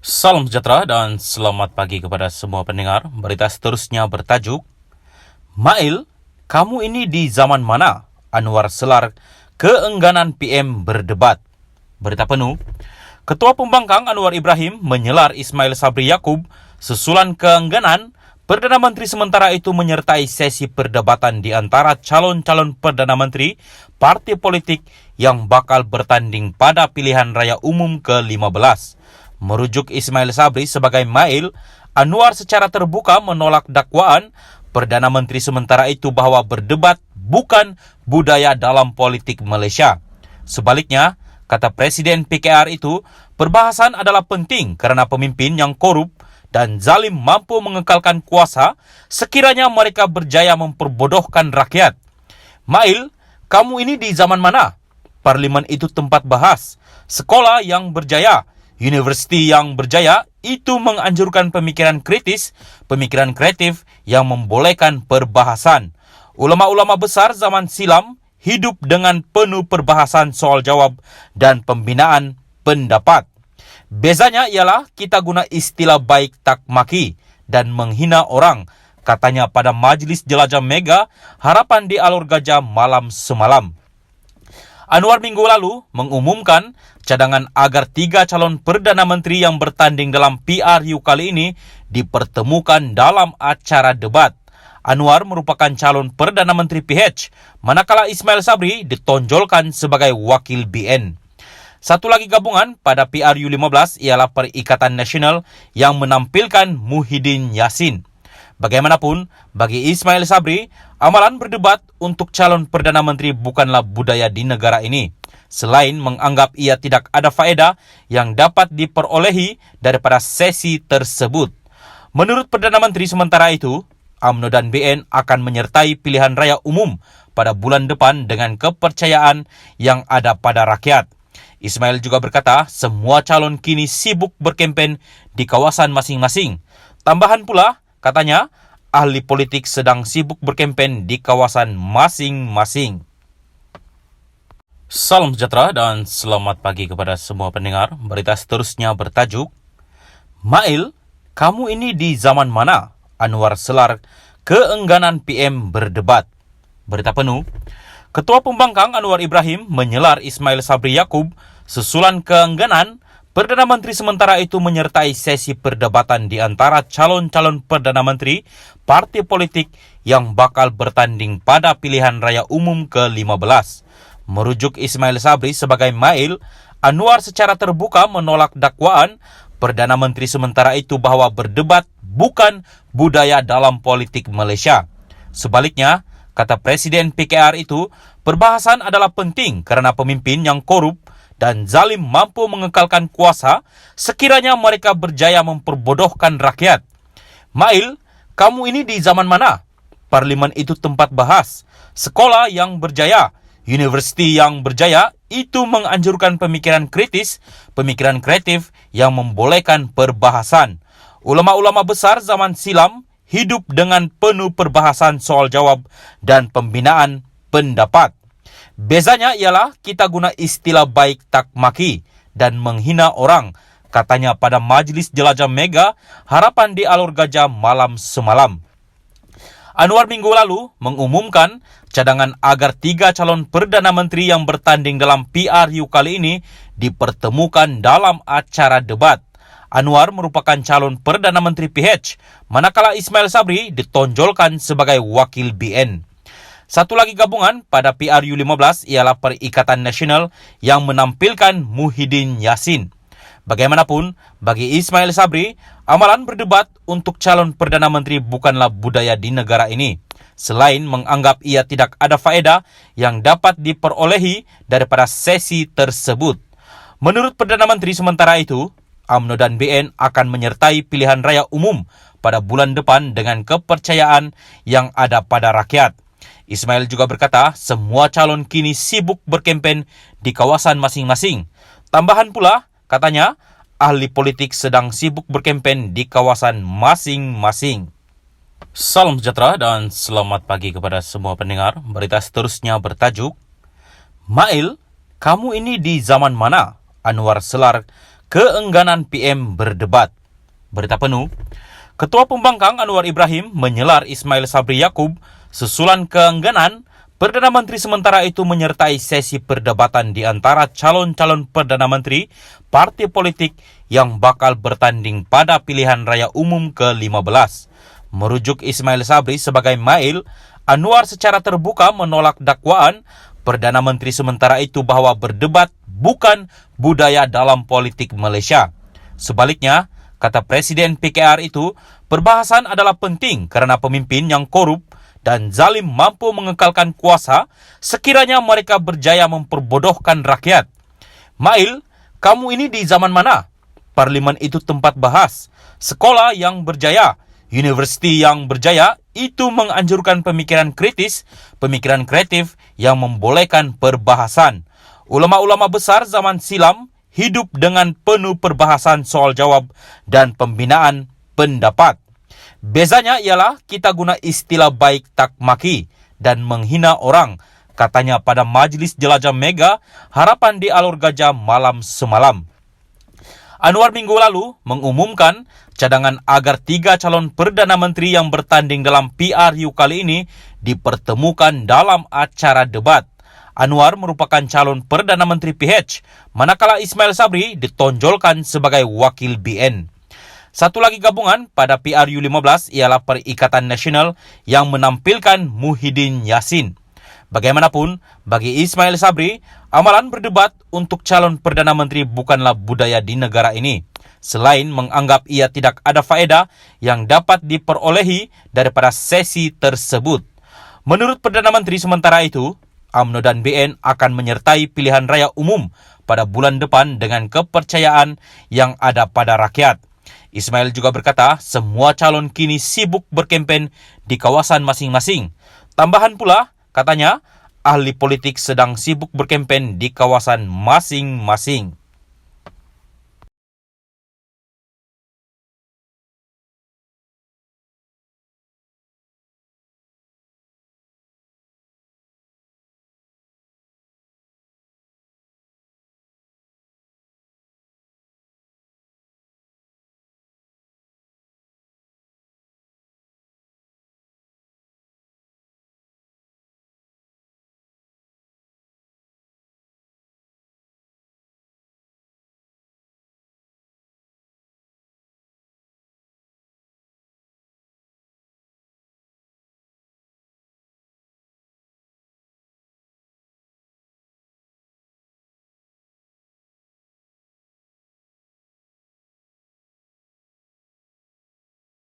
Salam sejahtera dan selamat pagi kepada semua pendengar. Berita seterusnya bertajuk, Mail, kamu ini di zaman mana? Anwar selar keengganan PM berdebat. Berita penuh, Ketua Pembangkang Anwar Ibrahim menyelar Ismail Sabri Yaakob susulan keengganan Perdana Menteri sementara itu menyertai sesi perdebatan di antara calon-calon Perdana Menteri partai politik yang bakal bertanding pada pilihan raya umum ke-15. Merujuk Ismail Sabri sebagai Mail, Anwar secara terbuka menolak dakwaan Perdana Menteri sementara itu bahwa berdebat bukan budaya dalam politik Malaysia. Sebaliknya, kata Presiden PKR itu, perbahasan adalah penting kerana pemimpin yang korup dan zalim mampu mengekalkan kuasa sekiranya mereka berjaya memperbodohkan rakyat. Mail, kamu ini di zaman mana? Parlimen itu tempat bahas. Sekolah yang berjaya, universiti yang berjaya itu menganjurkan pemikiran kritis, pemikiran kreatif yang membolehkan perbahasan. Ulama-ulama besar zaman silam hidup dengan penuh perbahasan soal jawab dan pembinaan pendapat. Bezanya ialah kita guna istilah baik tak maki dan menghina orang, katanya pada Majlis Jelajah Mega Harapan di Alor Gajah malam semalam. Anwar minggu lalu mengumumkan cadangan agar 3 calon Perdana Menteri yang bertanding dalam PRU kali ini dipertemukan dalam acara debat. Anwar merupakan calon Perdana Menteri PH, manakala Ismail Sabri ditonjolkan sebagai wakil BN. Satu lagi gabungan pada PRU 15 ialah Perikatan Nasional yang menampilkan Muhyiddin Yassin. Bagaimanapun, bagi Ismail Sabri, amalan berdebat untuk calon Perdana Menteri bukanlah budaya di negara ini. Selain menganggap ia tidak ada faedah yang dapat diperolehi daripada sesi tersebut. Menurut Perdana Menteri sementara itu, UMNO dan BN akan menyertai pilihan raya umum pada bulan depan dengan kepercayaan yang ada pada rakyat. Ismail juga berkata semua calon kini sibuk berkempen di kawasan masing-masing. Tambahan pula, katanya, ahli politik sedang sibuk berkempen di kawasan masing-masing. Salam sejahtera dan selamat pagi kepada semua pendengar. Berita seterusnya bertajuk, Mail, kamu ini di zaman mana? Anwar selar keengganan PM berdebat. Berita penuh, Ketua Pembangkang Anwar Ibrahim menyelar Ismail Sabri Yaakob susulan keengganan Perdana Menteri sementara itu menyertai sesi perdebatan di antara calon-calon Perdana Menteri partai politik yang bakal bertanding pada pilihan raya umum ke-15. Merujuk Ismail Sabri sebagai Mail, Anwar secara terbuka menolak dakwaan Perdana Menteri sementara itu bahwa berdebat bukan budaya dalam politik Malaysia. Sebaliknya, kata Presiden PKR itu, perbahasan adalah penting kerana pemimpin yang korup dan zalim mampu mengekalkan kuasa sekiranya mereka berjaya memperbodohkan rakyat. Mail, kamu ini di zaman mana? Parlimen itu tempat bahas. Sekolah yang berjaya, universiti yang berjaya itu menganjurkan pemikiran kritis, pemikiran kreatif yang membolehkan perbahasan. Ulama-ulama besar zaman silam hidup dengan penuh perbahasan soal jawab dan pembinaan pendapat. Bezanya ialah kita guna istilah baik tak maki dan menghina orang, katanya pada Majlis Jelajah Mega Harapan di Alor Gajah malam semalam. Anwar minggu lalu mengumumkan cadangan agar 3 calon Perdana Menteri yang bertanding dalam PRU kali ini dipertemukan dalam acara debat. Anwar merupakan calon Perdana Menteri PH, manakala Ismail Sabri ditonjolkan sebagai wakil BN. Satu lagi gabungan pada PRU 15 ialah Perikatan Nasional yang menampilkan Muhyiddin Yassin. Bagaimanapun, bagi Ismail Sabri, amalan berdebat untuk calon Perdana Menteri bukanlah budaya di negara ini. Selain menganggap ia tidak ada faedah yang dapat diperolehi daripada sesi tersebut. Menurut Perdana Menteri sementara itu, UMNO dan BN akan menyertai pilihan raya umum pada bulan depan dengan kepercayaan yang ada pada rakyat. Ismail juga berkata semua calon kini sibuk berkempen di kawasan masing-masing. Tambahan pula, katanya, ahli politik sedang sibuk berkempen di kawasan masing-masing. Salam sejahtera dan selamat pagi kepada semua pendengar. Berita seterusnya bertajuk, Mail, kamu ini di zaman mana? Anwar selar keengganan PM berdebat. Berita penuh, Ketua Pembangkang Anwar Ibrahim menyelar Ismail Sabri Yaakob susulan keengganan Perdana Menteri sementara itu menyertai sesi perdebatan di antara calon-calon Perdana Menteri partai politik yang bakal bertanding pada pilihan raya umum ke-15. Merujuk Ismail Sabri sebagai Mail, Anwar secara terbuka menolak dakwaan Perdana Menteri sementara itu bahwa berdebat bukan budaya dalam politik Malaysia. Sebaliknya, kata Presiden PKR itu, perbahasan adalah penting kerana pemimpin yang korup dan zalim mampu mengekalkan kuasa sekiranya mereka berjaya memperbodohkan rakyat. Mail, kamu ini di zaman mana? Parlimen itu tempat bahas. Sekolah yang berjaya, universiti yang berjaya, itu menganjurkan pemikiran kritis, pemikiran kreatif yang membolehkan perbahasan. Ulama-ulama besar zaman silam hidup dengan penuh perbahasan soal jawab dan pembinaan pendapat. Bezanya ialah kita guna istilah baik tak maki dan menghina orang, katanya pada Majlis Jelajah Mega Harapan di Alor Gajah malam semalam. Anwar minggu lalu mengumumkan cadangan agar 3 calon Perdana Menteri yang bertanding dalam PRU kali ini dipertemukan dalam acara debat. Anwar merupakan calon Perdana Menteri PH, manakala Ismail Sabri ditonjolkan sebagai wakil BN. Satu lagi gabungan pada PRU 15 ialah Perikatan Nasional yang menampilkan Muhyiddin Yassin. Bagaimanapun, bagi Ismail Sabri, amalan berdebat untuk calon Perdana Menteri bukanlah budaya di negara ini. Selain menganggap ia tidak ada faedah yang dapat diperolehi daripada sesi tersebut. Menurut Perdana Menteri sementara itu, UMNO dan BN akan menyertai pilihan raya umum pada bulan depan dengan kepercayaan yang ada pada rakyat. Ismail juga berkata, semua calon kini sibuk berkempen di kawasan masing-masing. Tambahan pula, katanya, ahli politik sedang sibuk berkempen di kawasan masing-masing.